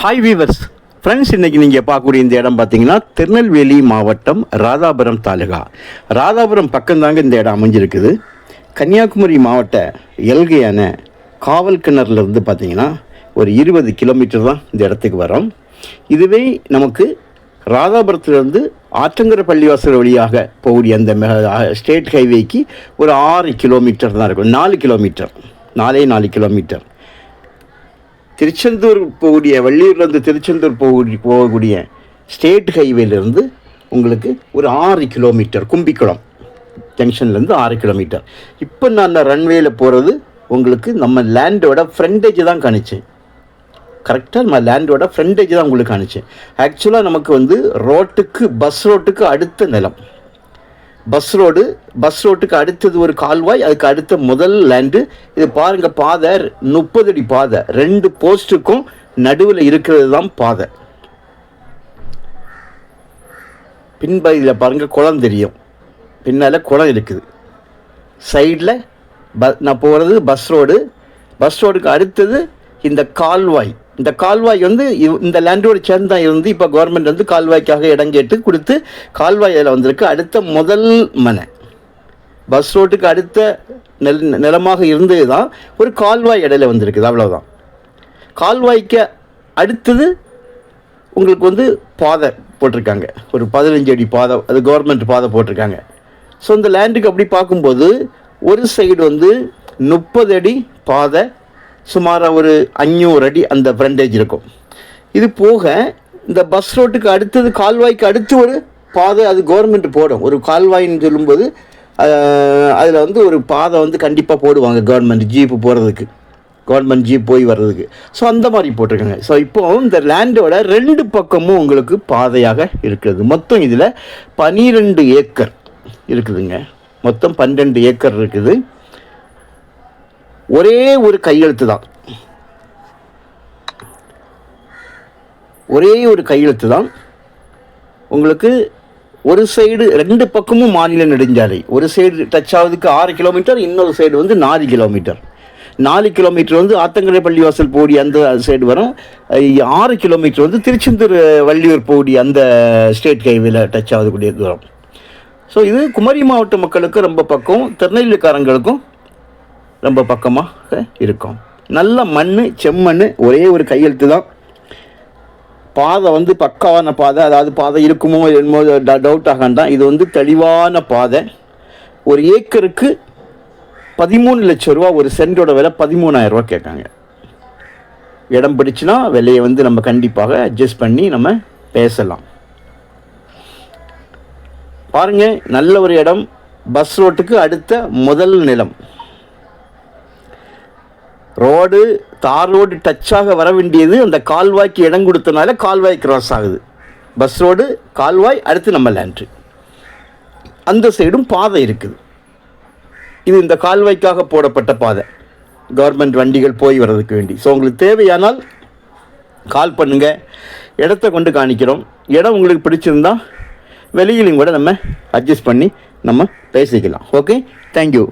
Hi viewers friends, இன்றைக்கி நீங்கள் பார்க்கக்கூடிய இந்த இடம் பார்த்தீங்கன்னா திருநெல்வேலி மாவட்டம் ராதாபுரம் தாலுகா. ராதாபுரம் பக்கம்தாங்க இந்த இடம் அமைஞ்சிருக்குது. கன்னியாகுமரி மாவட்ட எல்கையான காவல் கிணறுலேருந்து பார்த்தீங்கன்னா ஒரு 20 கிலோமீட்டர் தான் இந்த இடத்துக்கு வரோம். இதுவே நமக்கு ராதாபுரத்துலேருந்து ஆற்றங்கரை பள்ளிவாசல் வழியாக போகக்கூடிய அந்த ஸ்டேட் ஹைவேக்கு ஒரு 6 கிலோமீட்டர் தான் இருக்கும். 4 கிலோமீட்டர். திருச்செந்தூர் போகக்கூடிய வள்ளியூர்லேருந்து திருச்செந்தூர் போகக்கூடிய ஸ்டேட் ஹைவேலேருந்து உங்களுக்கு ஒரு 6 கிலோமீட்டர், கும்பிக்குளம் ஜங்ஷன்லேருந்து 6 கிலோமீட்டர். இப்போ நான் ரன்வேயில் போகிறது உங்களுக்கு நம்ம லேண்டோட ஃப்ரண்டேஜ் தான் காணிச்சேன். கரெக்டாக நம்ம லேண்டோட ஃப்ரண்டேஜ் தான் உங்களுக்கு காணிச்சேன். ஆக்சுவலாக நமக்கு ரோட்டுக்கு பஸ் ரோட்டுக்கு அடுத்த நிலம். பஸ் ரோட்டுக்கு அடுத்தது ஒரு கால்வாய், அதுக்கு அடுத்த முதல் லேண்டு. இது பாருங்கள், பாதை 30 அடி பாதை, 2 போஸ்ட்டுக்கும் நடுவில் இருக்கிறது தான் பாதை. பின்பகுதியில் பாருங்கள் குளம் தெரியும், பின்னால் குளம் இருக்குது. சைடில் நான் போகிறது பஸ் ரோடுக்கு அடுத்தது இந்த கால்வாய். இந்த கால்வாய் இந்த லேண்டோடு சேர்ந்து தான் இருந்து இப்போ கவர்மெண்ட் கால்வாய்க்காக இடம் கேட்டு கொடுத்து கால்வாய் அதில் வந்திருக்கு. அடுத்த முதல் மனை பஸ் ரோட்டுக்கு அடுத்த நிலமாக இருந்தது தான் ஒரு கால்வாய் இடையில வந்திருக்குது, அவ்வளோதான். கால்வாய்க்கு அடுத்தது உங்களுக்கு பாதை போட்டிருக்காங்க, ஒரு 15 அடி பாதை, அது கவர்மெண்ட் பாதை போட்டிருக்காங்க. ஸோ இந்த லேண்டுக்கு அப்படி பார்க்கும்போது ஒரு சைடு 30 அடி பாதை, சுமாராக ஒரு 500 அடி அந்த ஃப்ரண்டேஜ் இருக்கும். இது போக இந்த பஸ் ரோட்டுக்கு அடுத்தது கால்வாய்க்கு அடுத்து ஒரு பாதை அது கவர்மெண்ட் போடும். ஒரு கால்வாயின்னு சொல்லும்போது அதில் ஒரு பாதை கண்டிப்பாக போடுவாங்க கவர்மெண்ட் ஜீப்பு போகிறதுக்கு, கவர்மெண்ட் ஜீப் போய் வர்றதுக்கு. ஸோ அந்த மாதிரி போட்டிருக்காங்க. ஸோ இப்போது இந்த லேண்டோட 2 பக்கமும் உங்களுக்கு பாதையாக இருக்கிறது. மொத்தம் இதில் 12 ஏக்கர் இருக்குதுங்க. மொத்தம் 12 ஏக்கர் இருக்குது. ஒரே ஒரு கையெழுத்து தான் உங்களுக்கு. ஒரு சைடு 2 பக்கமும் மாநில நெடுஞ்சாலை. ஒரு சைடு டச் ஆகுதுக்கு 6 கிலோமீட்டர், இன்னொரு சைடு 4 கிலோமீட்டர். 4 கிலோமீட்டர் ஆத்தங்கரை பள்ளிவாசல் போடி அந்த சைடு வரும். 6 கிலோமீட்டர் திருச்செந்தூர் வள்ளியூர் போடி அந்த ஸ்டேட் ஹைவேல டச் ஆகக்கூடிய தூரம். ஸோ இது குமரி மாவட்ட மக்களுக்கு ரொம்ப பக்கம், திருநெல்வேலிக்காரங்களுக்கும் ரொம்ப பக்கமாக இருக்கும். நல்ல மண், செம்மண், ஒரே ஒரு கையெழுத்து தான். பாதை பக்காவான பாதை, அதாவது பாதை இருக்குமோ என்னமோ டவுட் ஆகாண்டாம். இது தெளிவான பாதை. ஒரு ஏக்கருக்கு 13 லட்சம் ரூபா, ஒரு சென்டோட விலை 13,000 ரூபா கேட்காங்க. இடம் பிடிச்சுன்னா விலையை நம்ம கண்டிப்பாக அட்ஜஸ்ட் பண்ணி நம்ம பேசலாம். பாருங்கள், நல்ல ஒரு இடம். பஸ் ரோட்டுக்கு அடுத்த முதல் நிலம். தார் ரோடு டச்சாக வர வேண்டியது அந்த கால்வாய்க்கு இடம் கொடுத்தனால கால்வாய் கிராஸ் ஆகுது. பஸ் ரோடு, கால்வாய், அடுத்து நம்ம லேண்ட்ரு. அந்த சைடும் பாதை இருக்குது. இது இந்த கால்வாய்க்காக போடப்பட்ட பாதை, கவர்மெண்ட் வண்டிகள் போய் வர்றதுக்கு வேண்டி. ஸோ உங்களுக்கு தேவையானால் கால் பண்ணுங்கள், இடத்த கொண்டு காணிக்கிறோம். இடம் உங்களுக்கு பிடிச்சிருந்தா வெளியிலையும் கூட நம்ம அட்ஜஸ்ட் பண்ணி நம்ம பேசிக்கலாம். Okay, thank you.